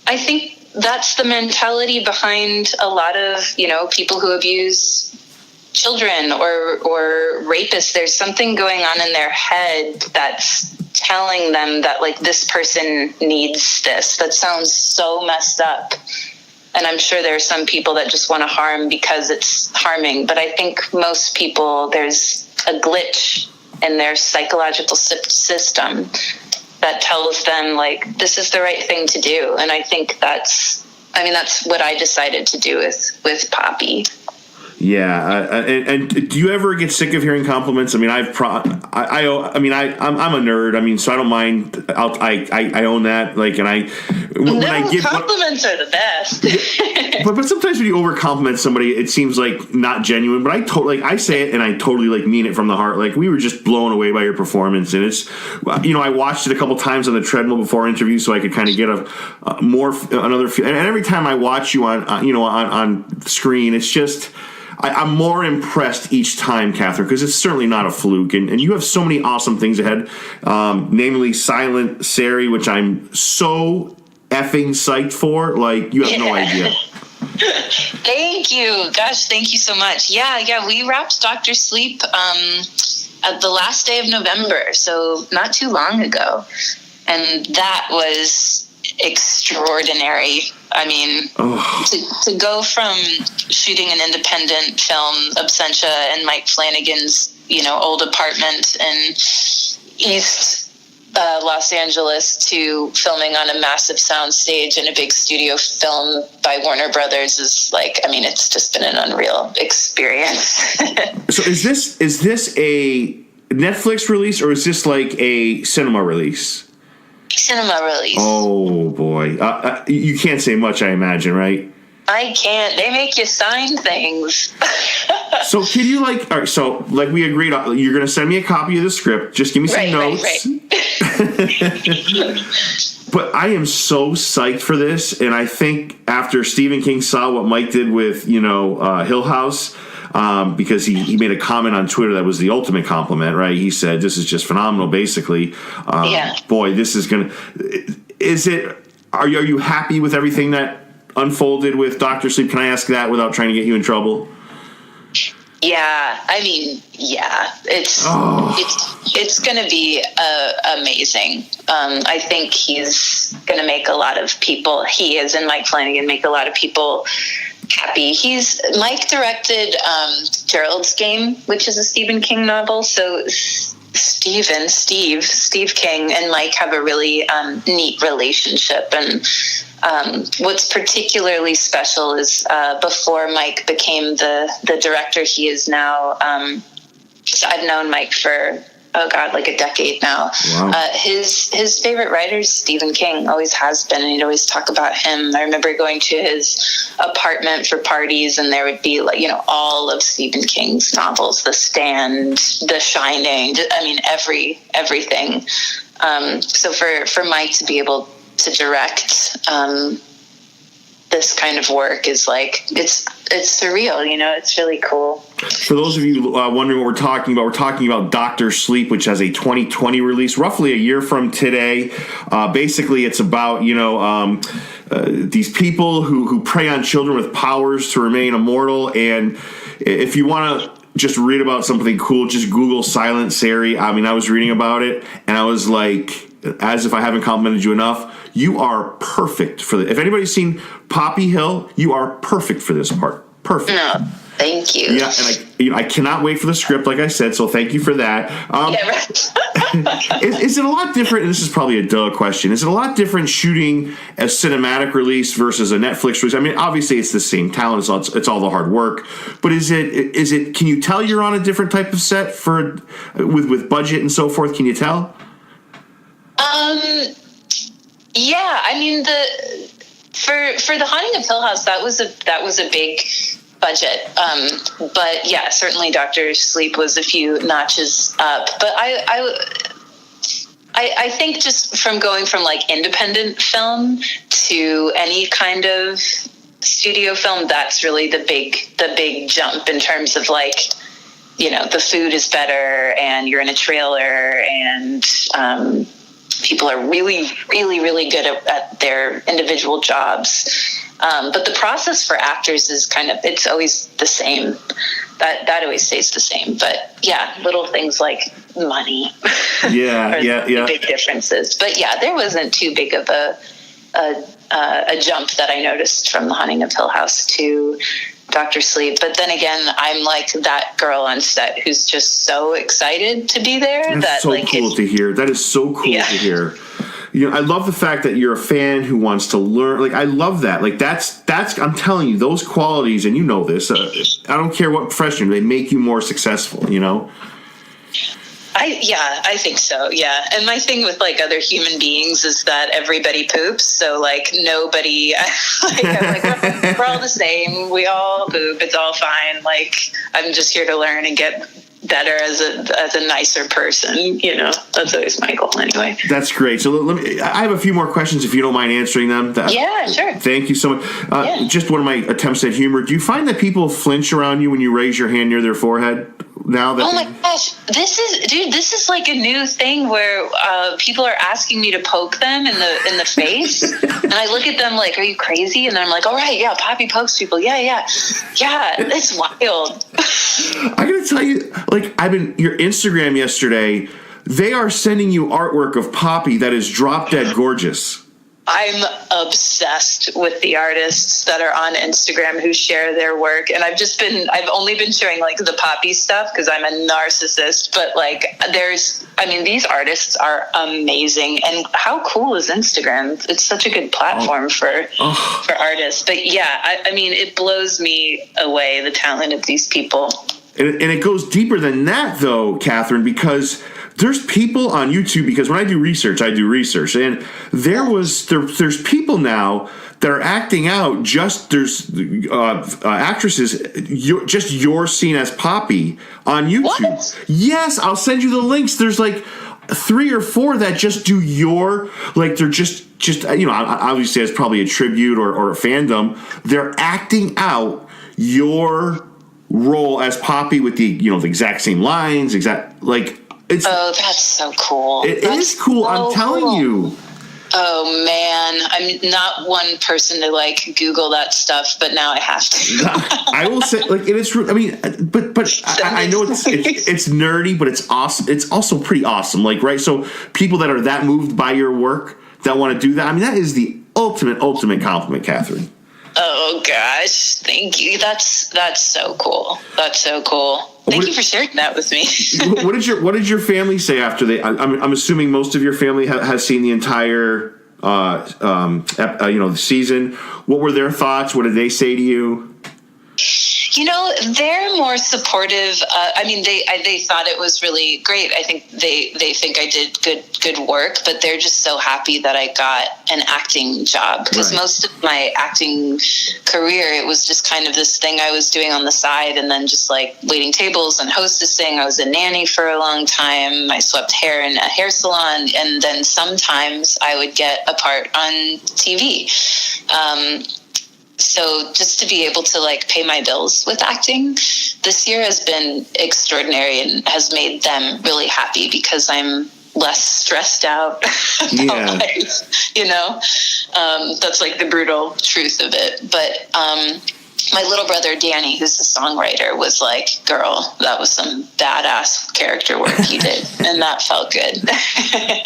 D: I think that's the mentality behind a lot of, people who abuse children or rapists. There's something going on in their head that's telling them that, like, this person needs this. That sounds so messed up. And I'm sure there are some people that just want to harm because it's harming. But I think most people, there's a glitch in their psychological system that tells them, like, this is the right thing to do. And I think that's what I decided to do with Poppy. Yeah,
C: and do you ever get sick of hearing compliments? I'm a nerd. So I don't mind. I own that. Like, and
D: compliments are the best.
C: but sometimes when you over compliment somebody, it seems like not genuine. But I say it and I totally mean it from the heart. Like, we were just blown away by your performance, and it's, I watched it a couple times on the treadmill before interview so I could kind of get another feel. And every time I watch you on screen, it's just. I'm more impressed each time, Catherine, because it's certainly not a fluke. And you have so many awesome things ahead, namely Silent Sarey, which I'm so effing psyched for. Like, you have no idea.
D: Thank you. Gosh, thank you so much. Yeah. We wrapped Dr. Sleep at the last day of November, so not too long ago. And that was extraordinary. To go from shooting an independent film, Absentia, and Mike Flanagan's, old apartment in East Los Angeles to filming on a massive sound stage in a big studio film by Warner Brothers is it's just been an unreal experience.
C: So is this a Netflix release or is this like a cinema release?
D: Cinema release.
C: Oh boy, you can't say much, I imagine, right?
D: I can't. They make you sign things.
C: So can you all right, so we agreed, you're going to send me a copy of the script. Just give me some notes. Right. But I am so psyched for this, and I think after Stephen King saw what Mike did with, Hill House, because he made a comment on Twitter that was the ultimate compliment, right? He said, this is just phenomenal, basically. Boy, this is going to... Are you happy with everything that unfolded with Dr. Sleep? Can I ask that without trying to get you in trouble?
D: Yeah, it's going to be amazing. I think he's going to make a lot of people, he is, and Mike Flanagan, make a lot of people happy. Mike directed Gerald's Game, which is a Stephen King novel. So Steve King and Mike have a really neat relationship. And what's particularly special is before Mike became the director he is now, I've known Mike for, like a decade now. Wow. His favorite writer is Stephen King, always has been, and he'd always talk about him. I remember going to his apartment for parties, and there would be all of Stephen King's novels, The Stand, The Shining, everything. So for Mike to be able to direct this kind of work is like, it's surreal, it's really cool.
C: For those of you wondering what we're talking about Dr. Sleep, which has a 2020 release, roughly a year from today. Basically, it's about, these people who prey on children with powers to remain immortal. And if you want to just read about something cool, just Google Silent Sarey. I mean, I was reading about it, and I was like, as if I haven't complimented you enough, you are perfect for this. If anybody's seen Poppy Hill, you are perfect for this part. Perfect.
D: No, thank you.
C: Yeah, and I cannot wait for the script, like I said, so thank you for that.
D: Yeah, right.
C: Is it a lot different, and this is probably a duh question, is it a lot different shooting a cinematic release versus a Netflix release? I mean, obviously it's the same talent, it's all the hard work, but is it? Can you tell you're on a different type of set with budget and so forth? Can you tell?
D: Yeah, I mean, for the Haunting of Hill House, that was a big budget. But yeah, certainly Dr. Sleep was a few notches up. But I think just from going from like independent film to any kind of studio film, that's really the big jump in terms of like, the food is better and you're in a trailer and people are really, really, really good at their individual jobs. But the process for actors is it's always the same. That always stays the same. But yeah, little things like money.
C: Yeah,
D: are big differences. But yeah, there wasn't too big of a jump that I noticed from The Haunting of Hill House to Dr. Sleep. But then again, I'm like that girl on set who's just so excited to be there.
C: That's so cool to hear. That is so cool to hear. I love the fact that you're a fan who wants to learn. Like, I love that. Like, that's. I'm telling you, those qualities, and you know this. I don't care what profession, they make you more successful.
D: I think so. Yeah. And my thing with like other human beings is that everybody poops. So like nobody, I'm like, we're all the same. We all poop. It's all fine. Like, I'm just here to learn and get better as a nicer person. That's always my goal anyway.
C: That's great. So I have a few more questions if you don't mind answering them.
D: Yeah, sure.
C: Thank you so much. Just one of my attempts at humor. Do you find that people flinch around you when you raise your hand near their forehead? Now that
D: oh my gosh, this is like a new thing where people are asking me to poke them in the face, and I look at them like, "Are you crazy?" And then I'm like, "All right, yeah, Poppy pokes people, yeah, it's wild."
C: I gotta tell you, like, I've been your Instagram yesterday. They are sending you artwork of Poppy that is drop dead gorgeous.
D: I'm obsessed with the artists that are on Instagram who share their work. And I've only been sharing like the Poppy stuff because I'm a narcissist, but like these artists are amazing. And how cool is Instagram? It's such a good platform for artists. But yeah, I mean, it blows me away, the talent of these people.
C: And it goes deeper than that though, Catherine, because there's people on YouTube, because when I do research, and there's people now that are acting out there's actresses, you're seen as Poppy on YouTube.
D: What?
C: Yes, I'll send you the links. There's like 3 or 4 that just do they're just obviously it's probably a tribute or a fandom. They're acting out your role as Poppy with the the exact same lines,
D: that's so cool.
C: It is cool. I'm telling you.
D: Oh man, I'm not one person to like Google that stuff, but now I have to.
C: I will say, like, it is. I mean, but I know it's nerdy, but it's awesome. It's also pretty awesome. Like, right? So people that are that moved by your work that want to do that. I mean, that is the ultimate compliment, Catherine.
D: Oh gosh, thank you. That's so cool. That's so cool. Thank you for sharing that with me.
C: What did your family say after they? I'm assuming most of your family has seen the entire the season. What were their thoughts? What did they say to you?
D: They're more supportive. They thought it was really great. I think they think I did good work, but they're just so happy that I got an acting job, because most of my acting career, it was just kind of this thing I was doing on the side, and then just like waiting tables and hostessing. I was a nanny for a long time. I swept hair in a hair salon, and then sometimes I would get a part on TV. So just to be able to like pay my bills with acting this year has been extraordinary and has made them really happy because I'm less stressed out about life, you know. That's like the brutal truth of it. But my little brother Danny, who's the songwriter, was like, girl, that was some badass character work you did, and that felt good.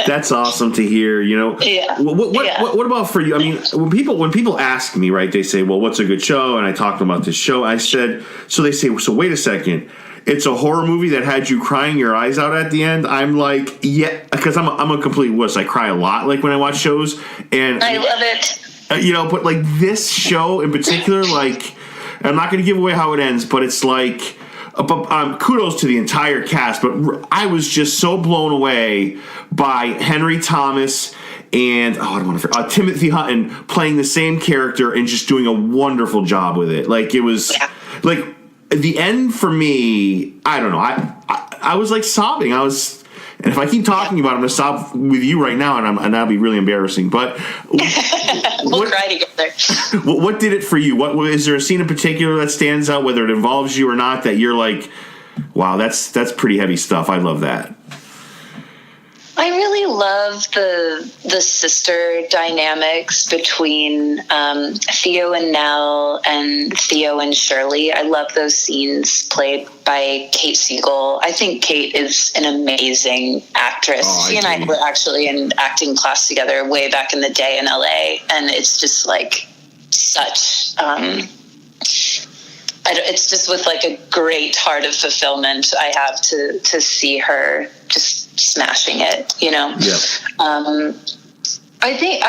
C: That's awesome to hear, you know.
D: Yeah.
C: What about for you? I mean, when people ask me, right, they say, well, what's a good show? And I talk to them about this show. I said, so they say, so wait a second. It's a horror movie that had you crying your eyes out at the end. I'm like, yeah, because I'm a complete wuss. I cry a lot, like when I watch shows, and
D: I love it.
C: You know, but like this show in particular, like, I'm not going to give away how it ends, but it's like, kudos to the entire cast. But I was just so blown away by Henry Thomas and I don't want to forget, Timothy Hutton playing the same character and just doing a wonderful job with it. Like it was like. The end for me, I don't know. I was like sobbing. And if I keep talking about it, I'm gonna sob with you right now, and that'll be really embarrassing. But
D: we'll cry together.
C: What did it for you? What is there a scene in particular that stands out, whether it involves you or not, that you're like, wow, that's pretty heavy stuff. I love that.
D: I really love the sister dynamics between Theo and Nell and Theo and Shirley. I love those scenes played by Kate Siegel. I think Kate is an amazing actress. She and I were actually in acting class together way back in the day in LA, and it's just like such... it's just with like a great heart of fulfillment I have to see her just smashing it, you know. I think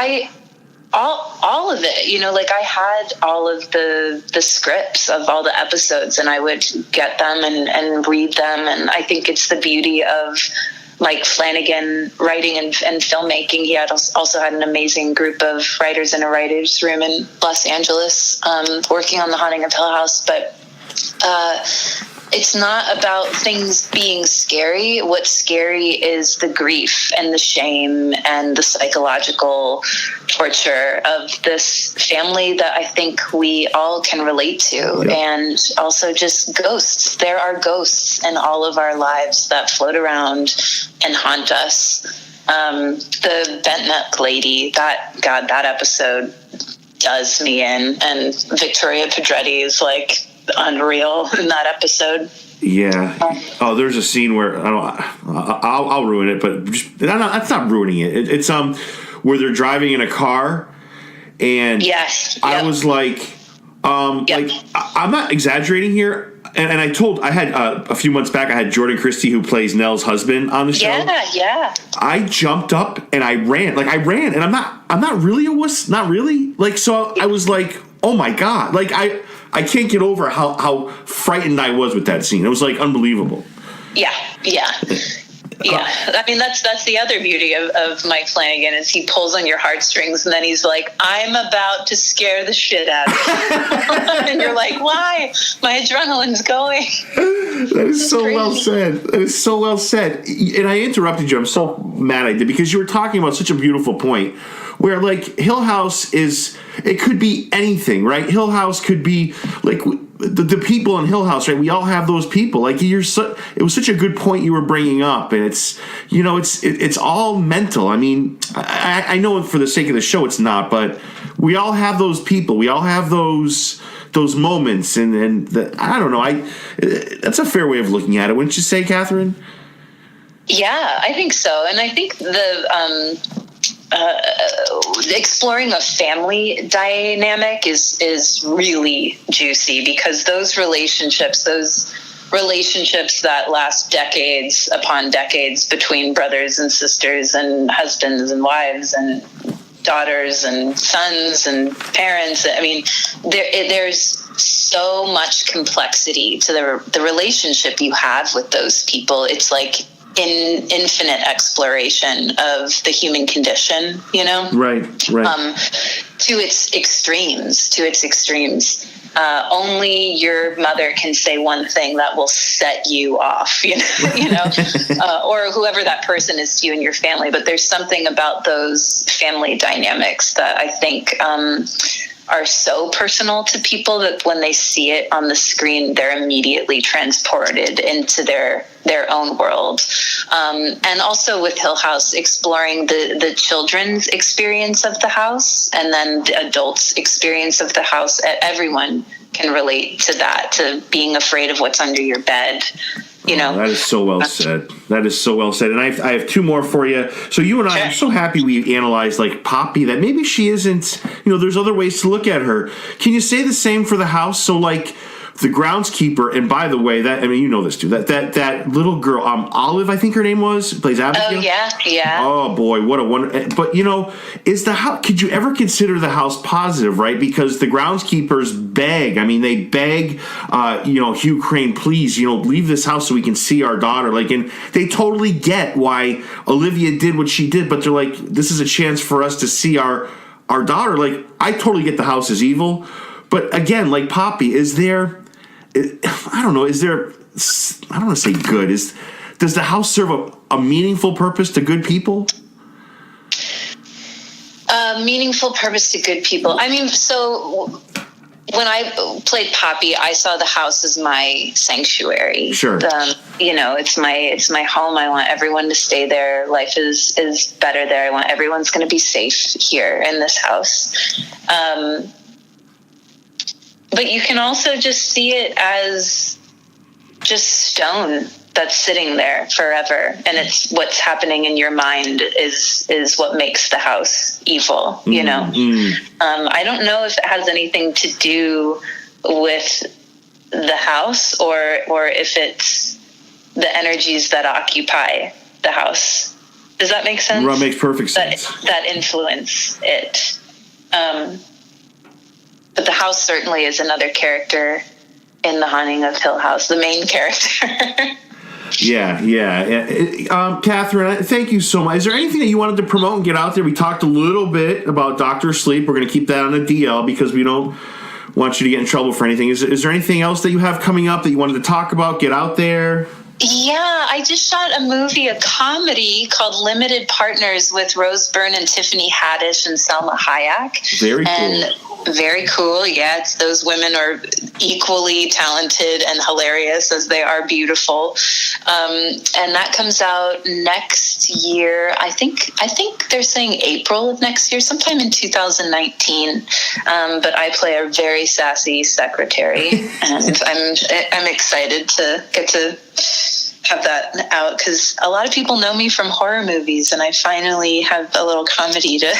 D: all of it, you know, like I had all of the scripts of all the episodes, and I would get them and read them, and I think it's the beauty of Mike Flanagan writing and filmmaking. He also had an amazing group of writers in a writer's room in Los Angeles working on The Haunting of Hill House. But it's not about things being scary. What's scary is the grief and the shame and the psychological torture of this family that I think we all can relate to. Yep. And also just ghosts. There are ghosts in all of our lives that float around and haunt us. The bent neck lady, that episode does me in. And Victoria Pedretti is like unreal in that episode.
C: Yeah. Oh, there's a scene where I'll ruin it, but that's not ruining it. It's where they're driving in a car, and I was like, like I'm not exaggerating here. And I had a few months back, I had Jordan Christie, who plays Nell's husband, on the show. Yeah. I jumped up and I ran, and I'm not really a wuss, not really. Like, so I was like, oh my God, like I can't get over how frightened I was with that scene. It was like unbelievable. Yeah.
D: I mean, that's the other beauty of Mike Flanagan is he pulls on your heartstrings, and then he's like, I'm about to scare the shit out of you. And you're like, why? My adrenaline's going.
C: That is so well said. That is so well said. And I interrupted you. I'm so mad I did, because you were talking about such a beautiful point where, like, Hill House it could be anything, right? Hill House could be like the people in Hill House, right? We all have those people. Like it was such a good point you were bringing up, and it's, you know, it's all mental. I mean, I know for the sake of the show it's not, but we all have those people. We all have those moments, and I don't know. That's a fair way of looking at it, wouldn't you say, Catherine?
D: Yeah, I think so, and I think exploring a family dynamic is really juicy, because those relationships that last decades upon decades between brothers and sisters and husbands and wives and daughters and sons and parents, I mean, there's so much complexity to the relationship you have with those people. It's like in infinite exploration of the human condition, you know? Right. To its extremes. Only your mother can say one thing that will set you off, you know, or whoever that person is to you in your family. But there's something about those family dynamics that I think are so personal to people that when they see it on the screen, they're immediately transported into their own world. And also with Hill House, exploring the children's experience of the house and then the adults' experience of the house. Everyone can relate to that, to being afraid of what's under your bed.
C: That is so well said. That is so well said. And I have two more for you. So you and I, I'm so happy we analyzed like Poppy, that maybe she isn't, there's other ways to look at her. Can you say the same for the house? So like the groundskeeper, and by the way, this too, that little girl, Olive, I think her name was, plays Abigail.
D: Oh yeah.
C: Oh boy, what a wonder! But is the house? Could you ever consider the house positive? Right, because the groundskeepers beg. I mean, they beg. Hugh Crane, please, leave this house so we can see our daughter. Like, and they totally get why Olivia did what she did, but they're like, this is a chance for us to see our daughter. Like, I totally get the house is evil, but again, like Poppy, is there? I don't know. Is there? I don't want to say good. Does the house serve a meaningful purpose to good people?
D: Meaningful purpose to good people. I mean, so when I played Poppy, I saw the house as my sanctuary.
C: Sure.
D: It's my home. I want everyone to stay there. Life is better there. I want everyone's going to be safe here in this house. But you can also just see it as just stone that's sitting there forever. And it's what's happening in your mind is what makes the house evil, I don't know if it has anything to do with the house or if it's the energies that occupy the house. Does that make sense?
C: That makes perfect sense.
D: That influence it. But the house certainly is another character in The Haunting of Hill House, the main character.
C: Yeah. Catherine, thank you so much. Is there anything that you wanted to promote and get out there? We talked a little bit about Dr. Sleep. We're going to keep that on the DL because we don't want you to get in trouble for anything. Is there anything else that you have coming up that you wanted to talk about? Get out there.
D: Yeah, I just shot a comedy called Limited Partners with Rose Byrne and Tiffany Haddish and Selma Hayek.
C: Very cool.
D: Very cool. Yeah, those women are equally talented and hilarious as they are beautiful. And that comes out next year. I think they're saying April of next year, sometime in 2019. But I play a very sassy secretary, and I'm excited to get to have that out because a lot of people know me from horror movies, and I finally have a little comedy to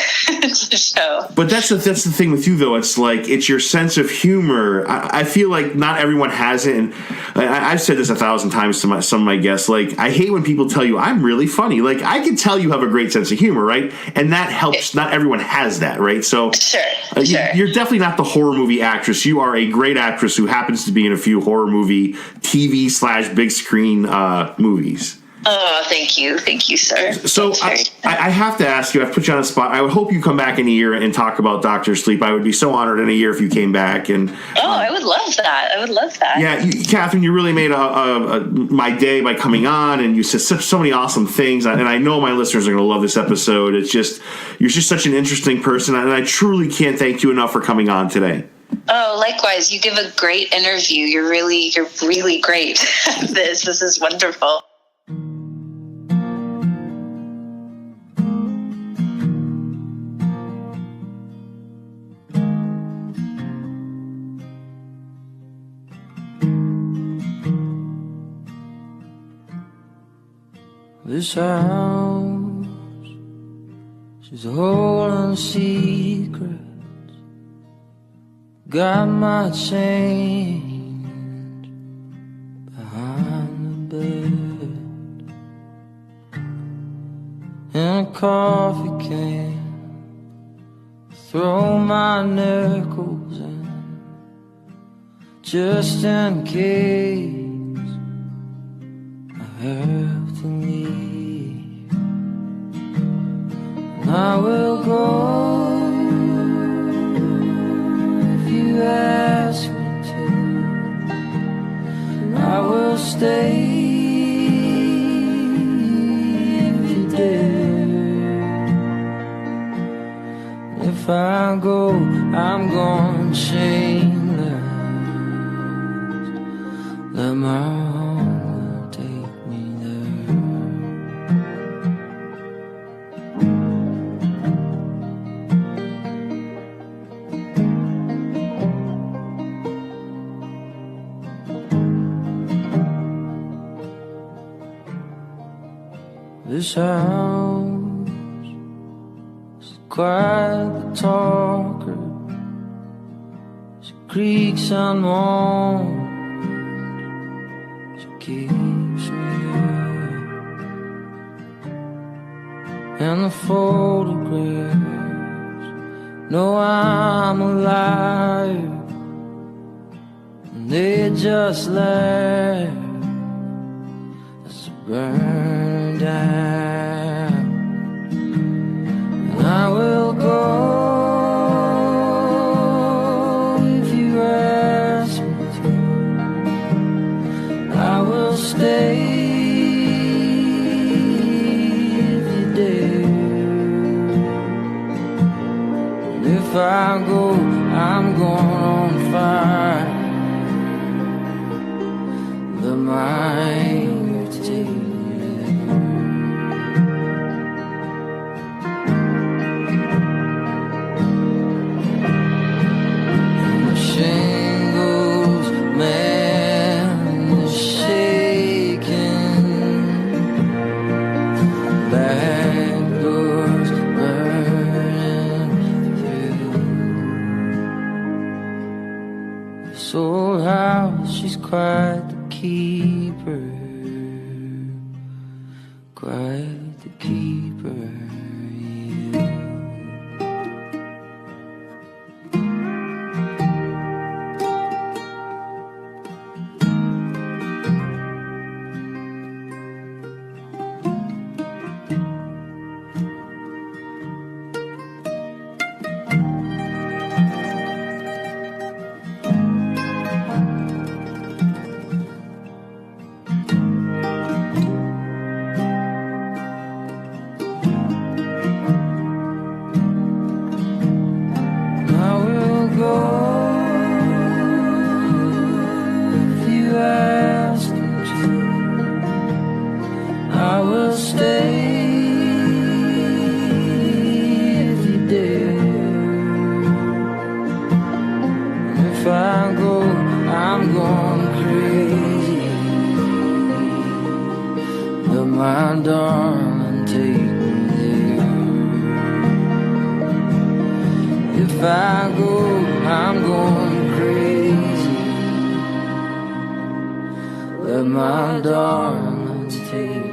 D: show.
C: But that's the thing with you, though. It's like it's your sense of humor. I feel like not everyone has it, and I've said this 1,000 times to some of my guests. Like, I hate when people tell you I'm really funny. Like, I can tell you have a great sense of humor, right? And that helps. Not everyone has that, right? So
D: sure.
C: You're definitely not the horror movie actress. You are a great actress who happens to be in a few horror movie TV/big screen movies.
D: Oh, thank you, sir.
C: So I have to ask you, I've put you on the spot. I would hope you come back in a year and talk about Dr. Sleep. I would be so honored in a year if you came back. And
D: I would love that.
C: Yeah, Catherine, you really made my day by coming on, and you said so many awesome things. And I know my listeners are going to love this episode. You're just such an interesting person, and I truly can't thank you enough for coming on today.
D: Oh, likewise. You give a great interview. You're really great at this. This is wonderful.
E: This house, she's holding secrets. Got my change behind the bed in a coffee can. Throw my nickels in just in case I have to leave. And I will go you ask me to, and I will stay if you dare. If I go, I'm gone. shameless. Let my hunger take me there. This house is quite the talker. She creaks and moans. She keeps me up. And the photographs know I'm alive. And they just laugh as I burn down. And I will go if you ask me to. I will stay if you dare. And if I go, I'm going on fire. The mind to take me there. And the shingles, man, is shaking. Back doors burning through. This old house, she's quite the keeper. Quite the keeper, yeah. I will go if you ask me to. I will stay if you dare. And if I go, I'm going crazy. But my darling, take me there. If I go, I'm going crazy. Let my darling take